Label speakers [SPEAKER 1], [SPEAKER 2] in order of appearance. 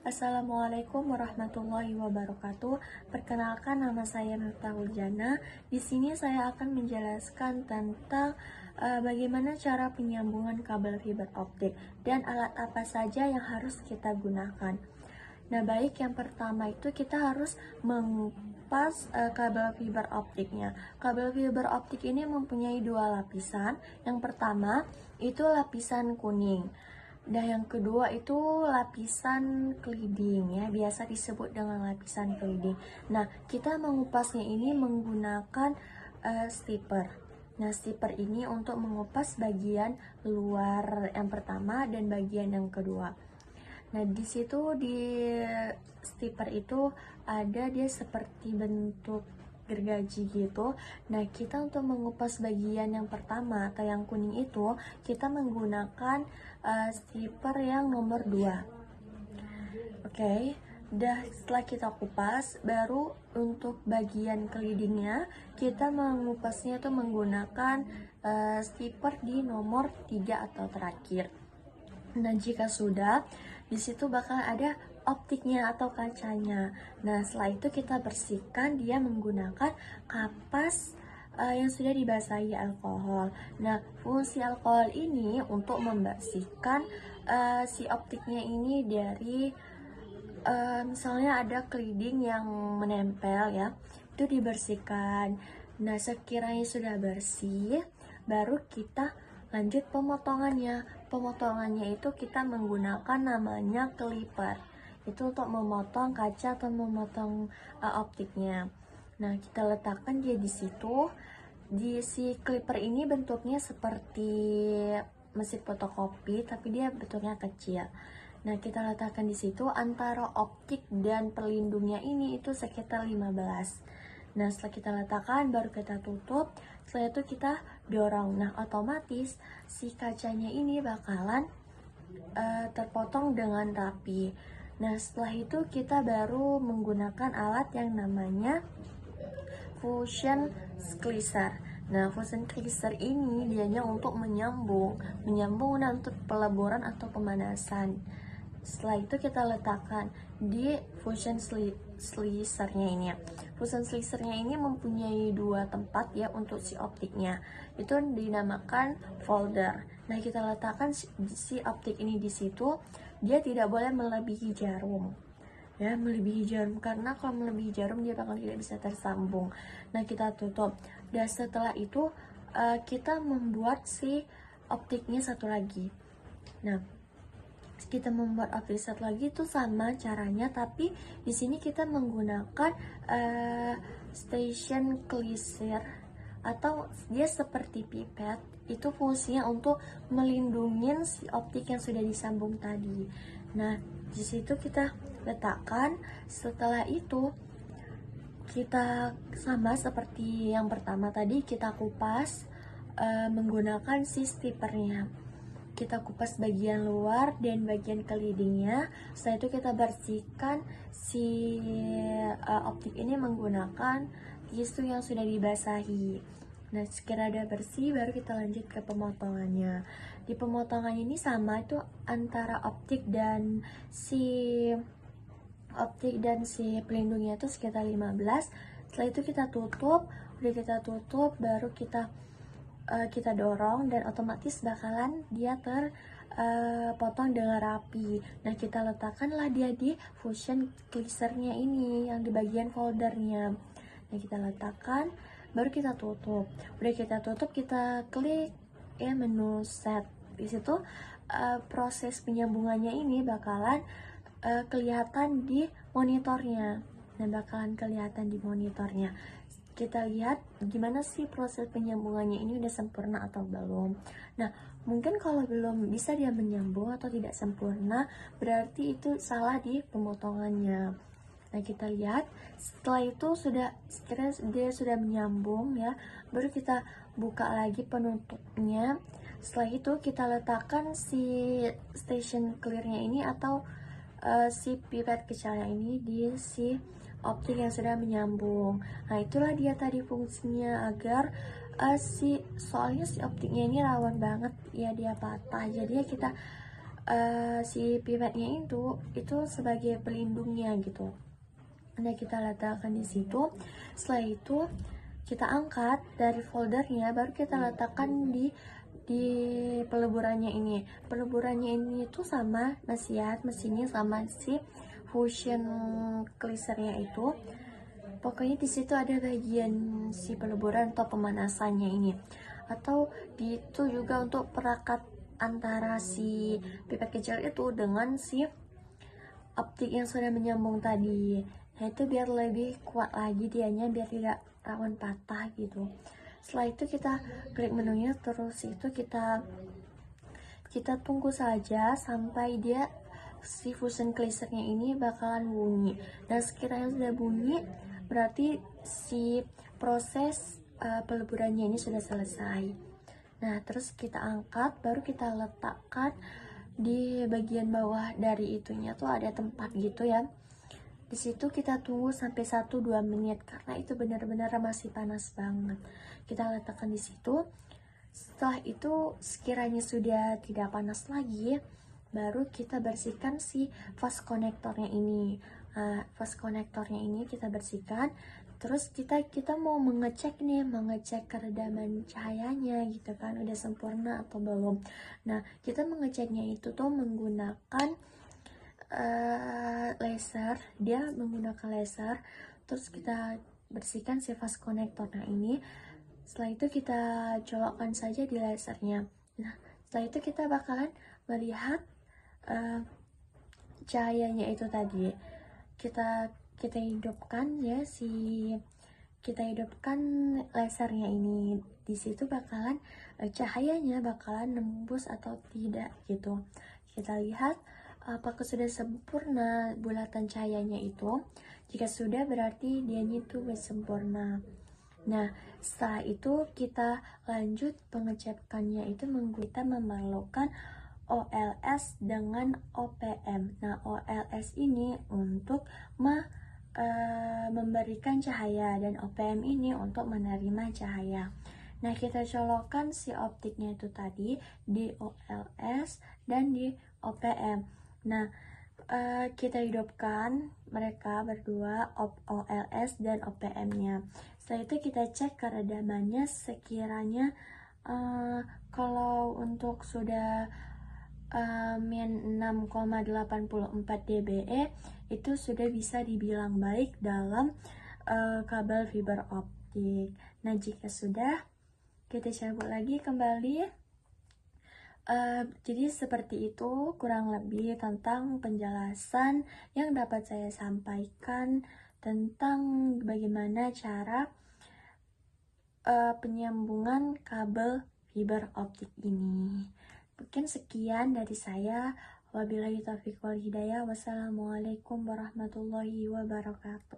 [SPEAKER 1] Assalamualaikum warahmatullahi wabarakatuh. Perkenalkan, nama saya Miftahul Jana. Di sini saya akan menjelaskan tentang bagaimana cara penyambungan kabel fiber optik dan alat apa saja yang harus kita gunakan. Nah, baik, yang pertama itu kita harus mengupas kabel fiber optiknya. Kabel fiber optik ini mempunyai dua lapisan. Yang pertama itu lapisan kuning. Dan yang kedua itu lapisan keliding, ya, biasa disebut dengan lapisan keliding. Nah, kita mengupasnya ini menggunakan stipper. Nah, stipper ini untuk mengupas bagian luar yang pertama dan bagian yang kedua. Nah, di situ di stipper itu ada dia seperti bentuk gergaji gitu. Nah, kita untuk mengupas bagian yang pertama atau yang kuning itu, kita menggunakan stipper yang nomor 2. Oke. Setelah kita kupas, baru untuk bagian kelidingnya kita mengupasnya tuh menggunakan stipper di nomor 3 atau terakhir. Nah, jika sudah, di situ bakal ada optiknya atau kacanya. Nah, setelah itu kita bersihkan dia menggunakan kapas yang sudah dibasahi alkohol. Nah, fungsi alkohol ini untuk membersihkan si optiknya ini dari misalnya ada keliding yang menempel, ya, itu dibersihkan. Nah, sekiranya sudah bersih, baru kita lanjut pemotongannya. Pemotongannya itu kita menggunakan namanya clipper. Itu untuk memotong kaca atau memotong optiknya. Nah, kita letakkan dia di situ. Di si clipper ini bentuknya seperti mesin fotokopi, tapi dia bentuknya kecil. Nah, kita letakkan di situ antara optik dan pelindungnya ini itu sekitar 15. Nah, setelah kita letakkan, baru kita tutup. Setelah itu kita dorong. Nah, otomatis si kacanya ini bakalan terpotong dengan rapi. Nah, setelah itu kita baru menggunakan alat yang namanya fusion squeezer. Nah, fusion squeezer ini dianya untuk menyambung nah, untuk peleburan atau pemanasan. Setelah itu kita letakkan di fusion slicernya ini. Fusion slicernya ini mempunyai dua tempat, ya, untuk si optiknya. Itu dinamakan folder. Nah, kita letakkan si optik ini di situ. Dia tidak boleh melebihi jarum. Ya, melebihi jarum, karena kalau melebihi jarum dia bakal tidak bisa tersambung. Nah, kita tutup. Dan setelah itu kita membuat si optiknya satu lagi. Nah, kita membuat optik satu lagi itu sama caranya, tapi di sini kita menggunakan station cleaser atau dia seperti pipet. Itu fungsinya untuk melindungi si optik yang sudah disambung tadi. Nah, di situ kita letakkan. Setelah itu kita sama seperti yang pertama tadi, kita kupas menggunakan si stippernya. Kita kupas bagian luar dan bagian kelidingnya. Setelah itu kita bersihkan si optik ini menggunakan tisu yang sudah dibasahi. Nah, sekira udah bersih, baru kita lanjut ke pemotongannya. Di pemotongannya ini sama, itu antara optik dan si pelindungnya itu sekitar 15. Setelah itu kita tutup. Udah kita tutup, baru kita dorong, dan otomatis bakalan dia terpotong dengan rapi. Nah, kita letakkanlah dia di fusion squeezernya ini yang di bagian foldernya. Nah, kita letakkan, baru kita tutup. Udah kita tutup, kita klik ya menu set. Di situ proses penyambungannya ini bakalan kelihatan di monitornya. Nah, bakalan kelihatan di monitornya. Kita lihat gimana sih proses penyambungannya ini, udah sempurna atau belum. Nah, mungkin kalau belum bisa dia menyambung atau tidak sempurna, berarti itu salah di pemotongannya. Nah, kita lihat setelah itu sekiranya dia sudah menyambung, ya, baru kita buka lagi penutupnya. Setelah itu kita letakkan si station clearnya ini atau si pipet kecilnya ini di si optik yang sudah menyambung. Nah, itulah dia tadi fungsinya, agar soalnya si optiknya ini rawan banget, ya, dia patah. Jadi ya kita si pipetnya itu sebagai pelindungnya gitu. Nah, kita letakkan di situ. Setelah itu kita angkat dari foldernya, baru kita letakkan di peleburannya ini. Peleburannya ini tuh sama masih ya, mesinnya sama si fusion cleansernya itu. Pokoknya di situ ada bagian si peleburan atau pemanasannya ini. Atau itu juga untuk perakat antara si pipet kecil itu dengan si optik yang sudah menyambung tadi. Nah, itu biar lebih kuat lagi dianya, biar tidak rawan patah gitu. Setelah itu kita klik menunya, terus itu kita tunggu saja sampai dia si fusion cleansernya ini bakalan bunyi. Dan sekiranya sudah bunyi, berarti si proses peleburannya ini sudah selesai. Nah, terus kita angkat, baru kita letakkan di bagian bawah dari itunya tuh ada tempat gitu ya. Di situ kita tunggu sampai 1-2 menit karena itu benar-benar masih panas banget. Kita letakkan di situ. Setelah itu sekiranya sudah tidak panas lagi, baru kita bersihkan si fast connectornya ini. Fast connectornya ini kita bersihkan. Terus kita mau mengecek keredaman cahayanya gitu kan, udah sempurna atau belum. Nah, kita mengeceknya itu tuh menggunakan laser. Dia menggunakan laser. Terus kita bersihkan si fast connector. Nah, ini setelah itu kita colokkan saja di lasernya. Nah, setelah itu kita bakalan melihat cahayanya itu tadi. Kita hidupkan ya, kita hidupkan lasernya ini. Di situ bakalan cahayanya bakalan nembus atau tidak gitu. Kita lihat apakah sudah sempurna bulatan cahayanya itu. Jika sudah, berarti dianya itu sempurna. Nah, setelah itu kita lanjut pengecekannya itu kita memerlukan OLS dengan OPM. Nah, OLS ini untuk memberikan cahaya dan OPM ini untuk menerima cahaya. Nah, kita colokkan si optiknya itu tadi di OLS dan di OPM. Nah, kita hidupkan mereka berdua, OLS dan OPM-nya. Setelah itu kita cek keredamannya. Sekiranya kalau untuk sudah min 6,84 dBe itu sudah bisa dibilang baik dalam kabel fiber optik. Nah, jika sudah, kita cabut lagi kembali. Jadi seperti itu kurang lebih tentang penjelasan yang dapat saya sampaikan tentang bagaimana cara penyambungan kabel fiber optik ini. Mungkin sekian dari saya. Wabillahi taufiq wal hidayah. Wassalamualaikum warahmatullahi wabarakatuh.